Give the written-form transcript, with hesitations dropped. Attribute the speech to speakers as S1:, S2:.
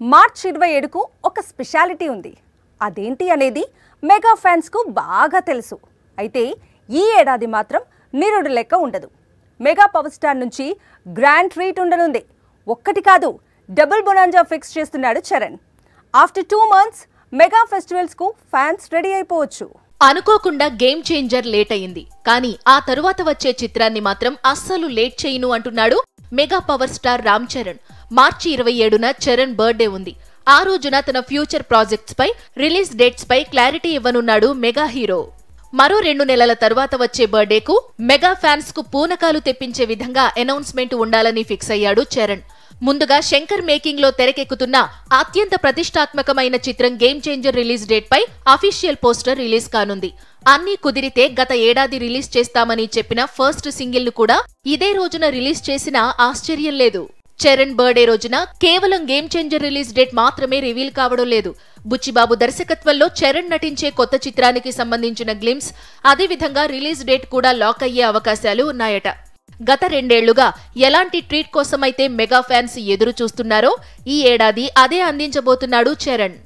S1: March 27కు ఒక speciality ఉంది. అదేంటి అనేది మెగా ఫ్యాన్స్కు బాగా తెలుసు. అయితే ఈ ఏడాది మాత్రం నిరుడు లెక్క ఉండదు. మెగా పవర్ స్టార్ నుంచి గ్రాండ్ ట్రీట్ ఉండనుంది. ఒక్కటి కాదు, డబుల్ బొనాంజా ఫిక్స్ చేస్తున్నాడు చరణ్. ఆఫ్టర్ 2 months మెగా ఫెస్టివల్స్కు ఫ్యాన్స్ రెడీ అయిపోవచ్చు.
S2: అనుకోకుండా గేమ్ చేంజర్ లేట్ అయింది. కానీ ఆ తరువాత వచ్చే చిత్రాన్ని మాత్రం అస్సలు లేట్ చేయను అంటున్నాడు mega power star Ram Charan. March 27న చరణ్ బర్త్డే ఉంది. ఆ రోజున తన ఫ్యూచర్ ప్రాజెక్ట్స్ పై, రిలీజ్ డేట్స్ పై క్లారిటీ ఇవ్వనున్నాడు మెగా హీరో. మరో 2 నెలల తరువాత వచ్చే బర్త్డేకు మెగా ఫ్యాన్స్ కు పూనకాలు తెప్పించే విధంగా అనౌన్స్మెంట్ ఉండాలని ఫిక్స్ అయ్యాడు చరణ్. ముందుగా శంకర్ మేకింగ్ లో తెరకెక్కుతున్న అత్యంత ప్రతిష్టాత్మకమైన చిత్రం గేమ్ చేంజర్ రిలీజ్ డేట్ పై అఫీషియల్ పోస్టర్ రిలీజ్ కానుంది. అన్నీ కుదిరితే గత ఏడాది రిలీజ్ చేస్తామని చెప్పిన ఫస్ట్ సింగిల్ ను కూడా ఇదే రోజున రిలీజ్ చేసినా ఆశ్చర్యం లేదు. చరణ్ బర్త్డే రోజున కేవలం గేమ్ చేంజర్ రిలీజ్ డేట్ మాత్రమే రివీల్ కావడం లేదు. బుచ్చిబాబు దర్శకత్వంలో చరణ్ నటించే కొత్త చిత్రానికి సంబంధించిన గ్లిమ్స్, అదేవిధంగా రిలీజ్ డేట్ కూడా లాక్ అయ్యే అవకాశాలు ఉన్నాయట. గత 2 ఏళ్లుగా ఎలాంటి ట్రీట్ కోసమైతే మెగా ఫ్యాన్స్ ఎదురు చూస్తున్నారో ఈ ఏడాది అదే అందించబోతున్నాడు చరణ్.